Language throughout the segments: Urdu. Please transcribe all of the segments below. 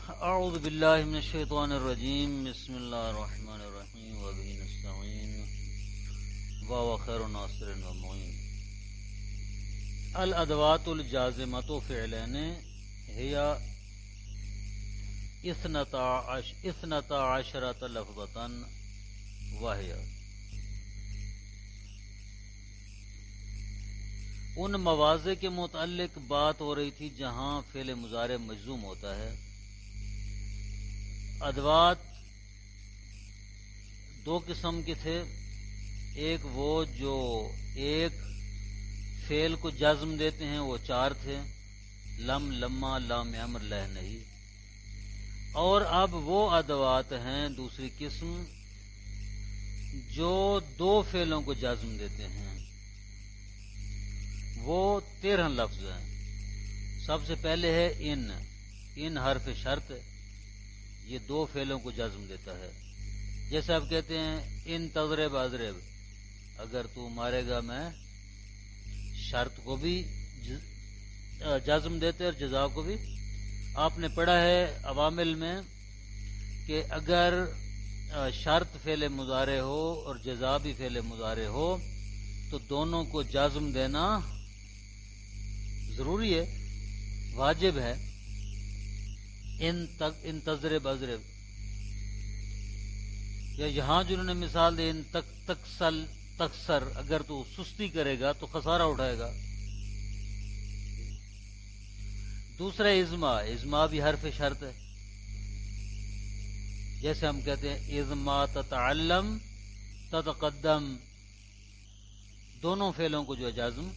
اعوذ باللہ من الشیطان الرجیم بسم اللہ الرحمن الرحیم وبہ نستعین وهو خیر ناصر و معین. الادوات الجازمۃ فعلین ہی اثنتا عشرۃ لفظۃ وہی. ان مواضع کے متعلق بات ہو رہی تھی جہاں فعل مضارع مجزوم ہوتا ہے. ادوات دو قسم کے تھے. ایک وہ جو ایک فعل کو جزم دیتے ہیں، وہ چار تھے: لم، لما، لام امر، لہ نہیں. اور اب وہ ادوات ہیں دوسری قسم جو دو فعلوں کو جزم دیتے ہیں. وہ 13 لفظ ہیں. سب سے پہلے ہے ان حرف شرط. یہ دو فعلوں کو جزم دیتا ہے. جیسے آپ کہتے ہیں ان تضرب اضرب، اگر تو مارے گا میں شرط کو بھی جزم دیتے اور جزا کو بھی. آپ نے پڑھا ہے عوامل میں کہ اگر شرط فعل مضارع ہو اور جزا بھی فعل مضارع ہو تو دونوں کو جزم دینا ضروری ہے، واجب ہے. ان تضرب اضرب، یا یہاں جو انہوں نے مثال دی ان تکسل تکسر، اگر تو سستی کرے گا تو خسارہ اٹھائے گا. دوسرا ازما بھی حرف شرط ہے. جیسے ہم کہتے ہیں ازما تتعلم تتقدم، دونوں فعلوں کو جو جزم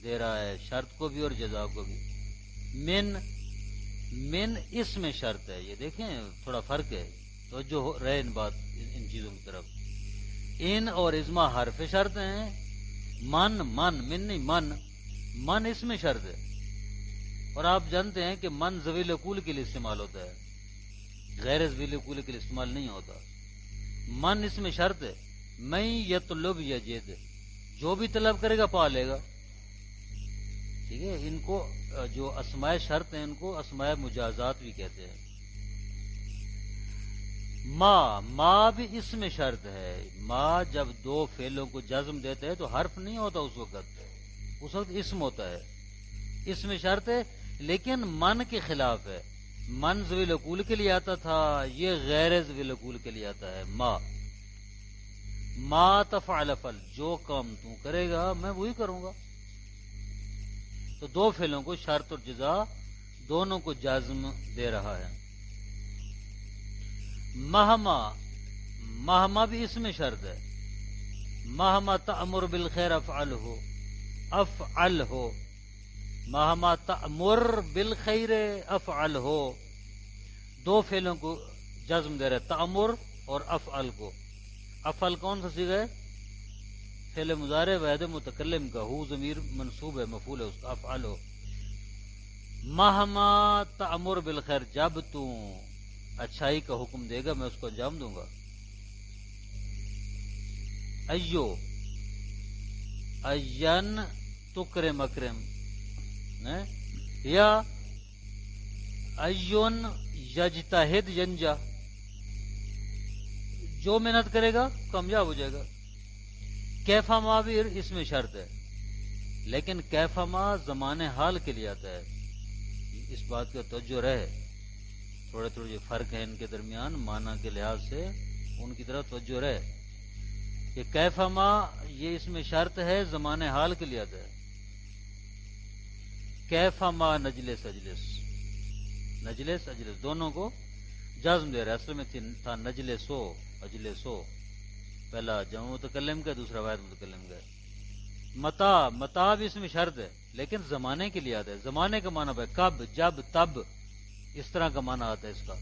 دے رہا ہے، شرط کو بھی اور جزا کو بھی. من اس میں شرط ہے. یہ دیکھیں تھوڑا فرق ہے، تو جو رہے ان چیزوں کی طرف. ان اور ازما حرف شرط ہیں. من من نہیں، من اس میں شرط ہے. اور آپ جانتے ہیں کہ من ذویل عقول کے لیے استعمال ہوتا ہے، غیر ذویل عقول کے لیے استعمال نہیں ہوتا. من اس میں شرط ہے. میں یطلب یجد، جو بھی طلب کرے گا پا لے گا. ٹھیک ہے. ان کو جو اسماء شرط ہیں ان کو اسماء مجازات بھی کہتے ہیں. ما بھی اس میں شرط ہے. ما جب دو فعلوں کو جزم دیتے ہیں تو حرف نہیں ہوتا، اس وقت اسم ہوتا ہے. اس میں شرط ہے، لیکن من کے خلاف ہے. من ذویل عقول کے لیے آتا تھا، یہ غیر ذویل عقول کے لیے آتا ہے. ما تفعل فعل، جو کام تو کرے گا میں وہی کروں گا. تو دو فعلوں کو شرط اور جزا دونوں کو جازم دے رہا ہے. مہما بھی اس میں شرط ہے. مہما تأمر بالخیر افعل ہو. مہما تأمر بالخیر افعل ہو، دو فعلوں کو جزم دے رہا ہے، تأمر اور افعل کو. افعل کون سا صیغہ ہے؟ فعل مضارع واحد متکلم کا. ہو ضمیر منصوب ہے، مفعول ہے اس کا. افعل ہو. مہما تأمر بالخیر، جب تو اچھائی کا حکم دے گا میں اس کو انجام دوں گا. این تکرم اکرم، یا ایون یجتہد ینجا، جو محنت کرے گا کامیاب ہو جائے گا. کیفا ما بھی اس میں شرط ہے، لیکن کیفا ما زمان حال کے لیے آتا ہے. اس بات کا توجہ رہے، تھوڑے جو فرق ہے ان کے درمیان معنی کے لحاظ سے، ان کی طرف توجہ رہے کہ کیفا ما یہ اس میں شرط ہے، زمان حال کے لیے آتا ہے. کیفا ما نجلس اجلس دونوں کو جازم دے رہا ہے. اصل میں تھا نجلسو اجلسو، پہلا جمع متکلم کا، دوسرا واحد متکلم کا. متا بھی اس میں شرط ہے، لیکن زمانے کے لیے آتا ہے. زمانے کا معنی ہے کب، جب، تب، اس طرح کا معنی آتا ہے اس کا.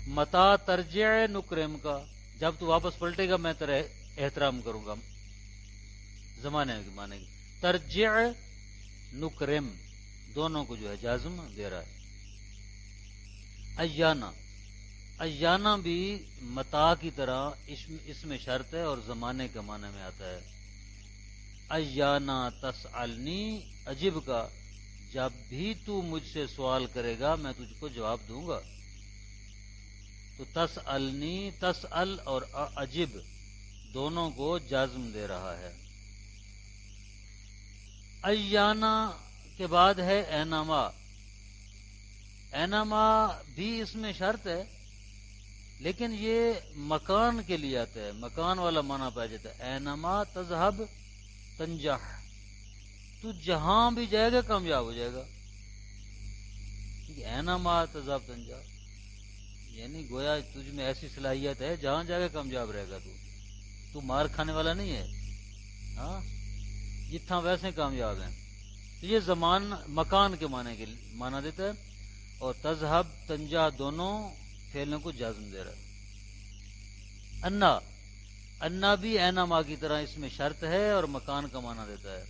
متا ترجع نکرم کا، جب تو واپس پلٹے گا میں تیرا احترام کروں گا. زمانے کے معنی کی. ترجع نکرم، دونوں کو جو ہے جازم دے رہا ہے. ایانا بھی متا کی طرح اس میں شرط ہے اور زمانے کا معنی میں آتا ہے. ایانا تسألنی اجب کا، جب بھی تو مجھ سے سوال کرے گا میں تجھ کو جواب دوں گا. تو تسألنی، تسأل اور اجب دونوں کو جازم دے رہا ہے۔ ایانا کے بعد ہے اینما۔ اینما بھی اس میں شرط ہے، لیکن یہ مکان کے لیے آتا ہے، مکان والا معنی پایا جاتا ہے۔ اینما تذہب تنجح، تو جہاں بھی جائے گا کامیاب ہو جائے گا۔ اینما تذہب تنجح یعنی گویا تجھ میں ایسی صلاحیت ہے جہاں جائے گا کامیاب رہے گا۔ تو مار کھانے والا نہیں ہے، ہاں جتنا ویسے کامیاب ہیں۔ تو یہ زمان مکان کے معنی دیتا ہے، اور تذہب تنجا دونوں فعلوں کو جازم دے رہا ہے۔ انا، انا بھی اینما کی طرح اس میں شرط ہے اور مکان کا معنی دیتا ہے۔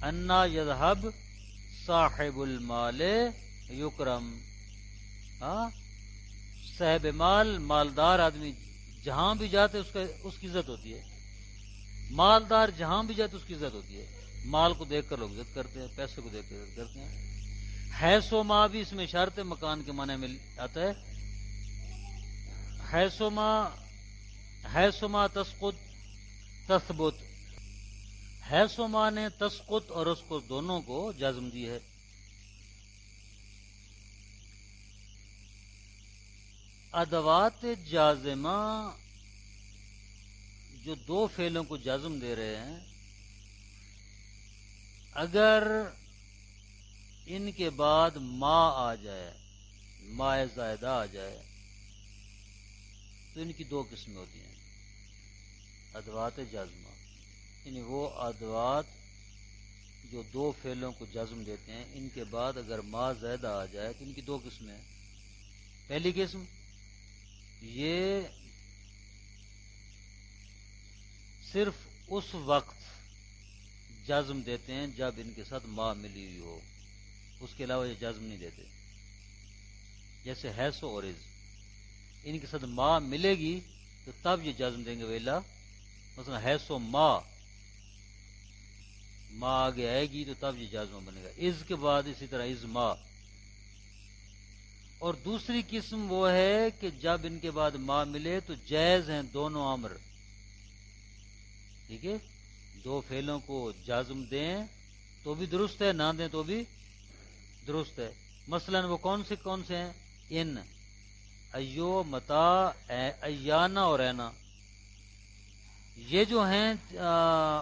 انا یذہب صاحب المال یکرم، ہاں صاحب مال، مالدار آدمی جہاں بھی جاتے اس کی عزت ہوتی ہے۔ مالدار جہاں بھی جاتے اس کی عزت ہوتی ہے۔ مال کو دیکھ کر لوگ عزت کرتے ہیں، پیسے کو دیکھ کر عزت کرتے ہیں۔ حیث و ما بھی اس میں شرط ہے، مکان کے معنی میں آتا ہے۔ حیث و ما تسقط تثبت، حیث و ما نے تسقط اور اس کو دونوں کو جازم دی ہے۔ ادوات جازمہ جو دو فعلوں کو جازم دے رہے ہیں، اگر ان کے بعد ما آ جائے، ما زائدہ آ جائے، تو ان کی دو قسمیں ہوتی ہیں ادوات جازمہ، یعنی وہ ادوات جو دو فعلوں کو جزم دیتے ہیں، ان کے بعد اگر ما زائدہ آ جائے تو ان کی دو قسمیں ہیں۔ پہلی قسم یہ صرف اس وقت جزم دیتے ہیں جب ان کے ساتھ ما ملی ہوئی ہو، اس کے علاوہ یہ جزم نہیں دیتے۔ جیسے حیث اور از، ان کے ساتھ ما ملے گی تو تب یہ جزم دیں گے ویلا، مثلا حیث و ما آگے آئے گی تو تب یہ جازمہ بنے گا۔ از کے بعد اسی طرح از ما۔ اور دوسری قسم وہ ہے کہ جب ان کے بعد ما ملے تو جائز ہیں دونوں امر، ٹھیک ہے، دو فعلوں کو جازم دیں تو بھی درست ہے، نہ دیں تو بھی درست ہے۔ مثلا وہ کون سے ہیں؟ ان، ایو، متا، ایانا اور اینا، یہ جو ہیں،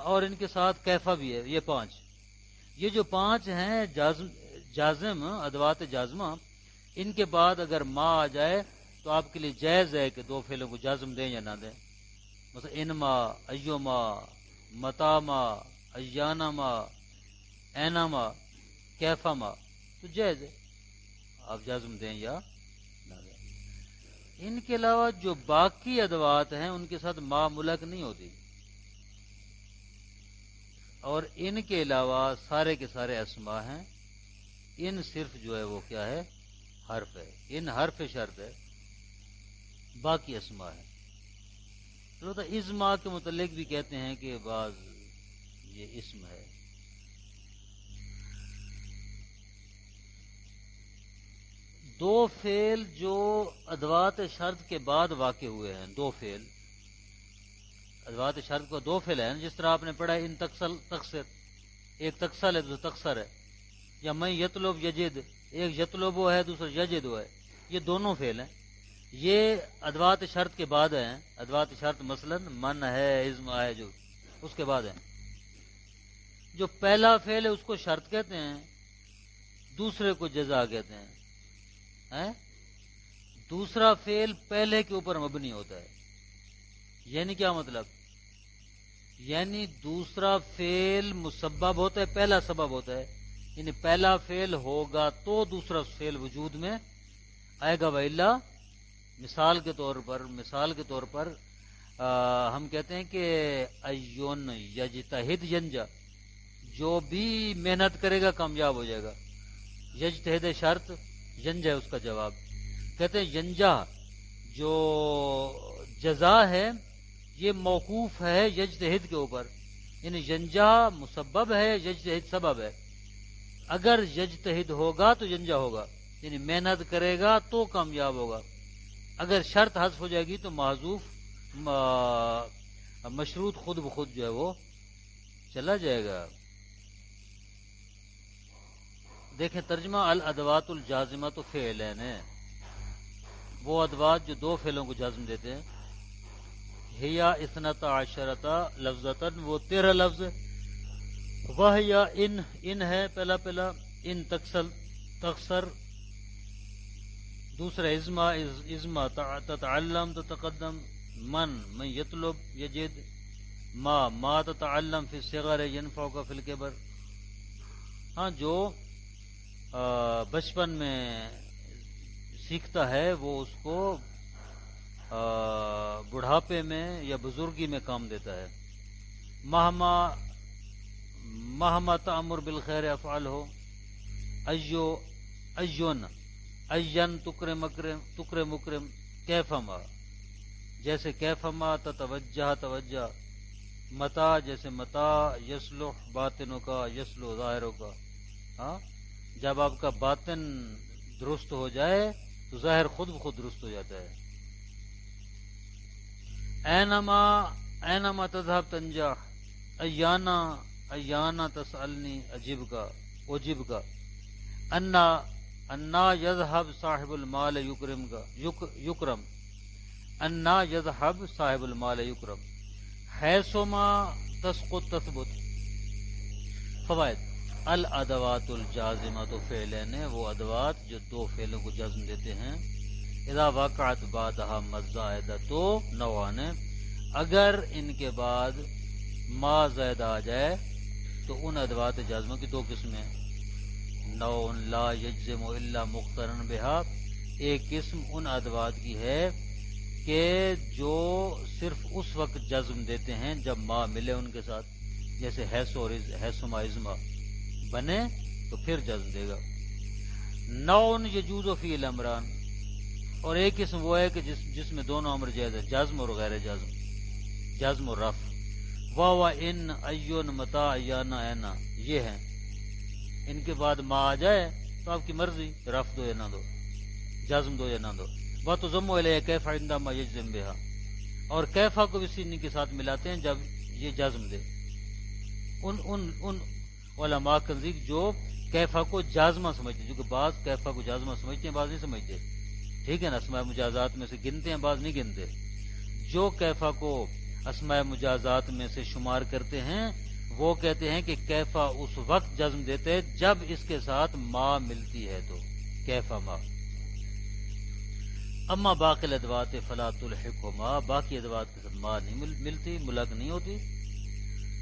اور ان کے ساتھ کیفا بھی ہے، یہ پانچ، یہ جو پانچ ہیں جازم ادوات جازمہ، ان کے بعد اگر ما آ جائے تو آپ کے لیے جائز ہے کہ دو فعلوں کو جازم دیں یا نہ دیں۔ مثلا انما، ایوما، متاما، ایانما، اینما، کیفما، تو جائز ہے آپ جازم دیں یا نہ دیں۔ ان کے علاوہ جو باقی ادوات ہیں ان کے ساتھ ما ملک نہیں ہوتی، اور ان کے علاوہ سارے کے سارے اسما ہیں۔ ان صرف جو ہے وہ کیا ہے؟ حرف ہے، ان حرف شرط ہے، باقی اسما ہے۔ تو ازما کے متعلق بھی کہتے ہیں کہ بعض یہ اسم ہے۔ دو فعل جو ادوات شرط کے بعد واقع ہوئے ہیں، دو فعل ادوات شرط کو دو فعل ہیں، جس طرح آپ نے پڑھا ان تکسر، ایک تکسل ہے دوسرا تکسر ہے، یا میں یطلب یجد، ایک یطلبو ہے دوسرا یجدو ہے، یہ دونوں فعل ہیں، یہ ادوات شرط کے بعد ہیں۔ ادوات شرط مثلا من ہے، ازم ہے، جو اس کے بعد ہیں۔ جو پہلا فعل ہے اس کو شرط کہتے ہیں، دوسرے کو جزا کہتے ہیں۔ دوسرا فعل پہلے کے اوپر مبنی ہوتا ہے، یعنی کیا مطلب؟ یعنی دوسرا فعل مسبب ہوتا ہے، پہلا سبب ہوتا ہے، یعنی پہلا فعل ہوگا تو دوسرا فعل وجود میں آئے گا، وإلا مثال کے طور پر ہم کہتے ہیں کہ ایون یجتہد ینجا، جو بھی محنت کرے گا کامیاب ہو جائے گا۔ یجتہد شرط، ینجا ہے اس کا جواب۔ کہتے ہیں ینجا جو جزا ہے یہ موقوف ہے یجتہد کے اوپر، یعنی ینجا مسبب ہے، یجتہد سبب ہے۔ اگر یجتہد ہوگا تو ینجا ہوگا، یعنی محنت کرے گا تو کامیاب ہوگا۔ اگر شرط حذف ہو جائے گی تو محذوف مشروط خود بخود جو ہے وہ چلا جائے گا. دیکھیں ترجمہ الادوات الجازمہ تو فعلین ہے، وہ ادوات جو دو فعلوں کو جزم دیتے ہیں. ہیا اثنتا عشرتا لفظتاً، وہ 13 لفظ. وہ یا ان ہے پہلا ان تکسر. دوسرا ازما تتعلم تتقدم. من یطلب یجد. ما تتعلم فی الصغر ینفعک فی الکبر. ہاں جو بچپن میں سیکھتا ہے وہ اس کو بڑھاپے میں یا بزرگی میں کام دیتا ہے. مہما تأمر بالخیر افعل ہو. این تکرم مکرم. کیفما جیسے کیفما تتوجہ توجہ. متا جیسے متا یصلح باطنوں کا یصلح ظاہروں کا. ہاں جب آپ کا باطن درست ہو جائے تو ظاہر خود بخود درست ہو جاتا ہے. اینما تذهب تنجح. ایانا تسألنی اجب کا. انا یذهب صاحب المال یکرم. انا یذهب صاحب المال یکرم. حیثما تسقط تثبت. فوائد. الادوات الجازمۃ فعلین، وہ ادوات جو دو فعلوں کو جزم دیتے ہیں. اذا وقعت بعدها مزائدہ تو نوعان، اگر ان کے بعد ما زائد آ جائے تو ان ادوات جازمہ کی دو قسمیں. نوع لا یجزم الا مقترن بها، ایک قسم ان ادوات کی ہے کہ جو صرف اس وقت جزم دیتے ہیں جب ما ملے ان کے ساتھ. جیسے حیثما ازما بنے تو پھر جزم دے گا. نوع یجوز فی الامران، اور ایک قسم وہ ہے کہ جس میں دونوں امر جائز ہے، جزم اور غیر جزم، جزم اور رفع. واہ ان ایون متا ایانا اینا، یہ ہیں. ان کے بعد ما آ جائے تو آپ کی مرضی، رفع دو یا نہ دو، جزم دو یا نہ دو. وہ تو ضم الیہ کیف عندما یجزم بہا، اور کیفا کو بھی سین کے ساتھ ملاتے ہیں جب یہ جزم دے. ان علماء کے نزدیک جو کیفا کو جازمہ سمجھتے ہیں، جو کہ بعض کیفا کو جازمہ سمجھتے ہیں بعض نہیں سمجھتے. ٹھیک ہے نا، اسماء مجازات میں سے گنتے ہیں بعض نہیں گنتے. جو کیفا کو اسماء مجازات میں سے شمار کرتے ہیں وہ کہتے ہیں کہ کیفا اس وقت جزم دیتے ہیں جب اس کے ساتھ ما ملتی ہے تو کیفا ما. اما باقی الادوات فلا تلحقهما، باقی ادوات کے ساتھ ما نہیں ملتی، ملحق نہیں ہوتی.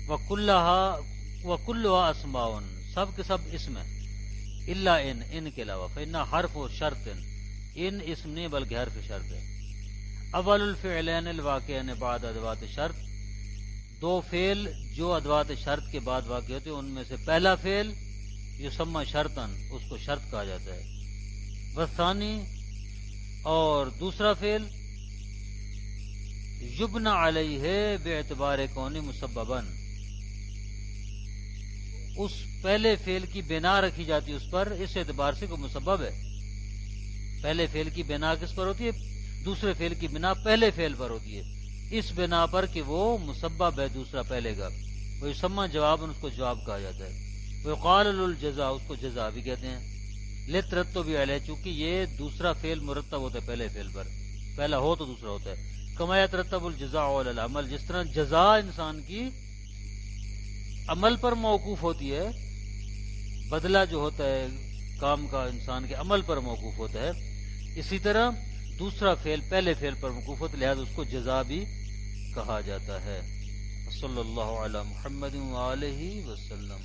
وکلها اسماء، سب کے سب اسم ہیں. الا ان کے علاوہ. فإنها حرف و شرط، ان اسم نہیں بلکہ حرف شرط ہے. اول الفعلین الواقعین بعد ادوات شرط، دو فعل جو ادوات شرط کے بعد واقع ہوتے ہیں ان میں سے پہلا فعل یسمى شرطا، اس کو شرط کہا جاتا ہے. والثانی، اور دوسرا فعل یبنى علیہ باعتبار کون مسببا، اس پہلے فعل کی بنا رکھی جاتی ہے اس پر اس اعتبار سے کہ مسبب ہے. پہلے فعل کی بنا کس پر ہوتی ہے؟ دوسرے فعل کی بنا پہلے فعل پر ہوتی ہے، اس بنا پر کہ وہ مسبب ہے دوسرا پہلے کا. وہ یسمى جواب، اس کو جواب کہا جاتا ہے. ويقال للجزاء، اس کو جزا بھی کہتے ہیں. لترتب علیہ، چونکہ یہ دوسرا فعل مرتب ہوتا ہے پہلے فعل پر، پہلا ہو تو دوسرا ہوتا ہے. کما یترتب الجزاء علی العمل، جس طرح جزا انسان کی عمل پر موقوف ہوتی ہے، بدلہ جو ہوتا ہے کام کا انسان کے عمل پر موقوف ہوتا ہے، اسی طرح دوسرا فعل پہلے فعل پر موقوف ہوتا ہے، لہذا اس کو جزا بھی کہا جاتا ہے. صلی اللہ علی محمد وآلہ وسلم.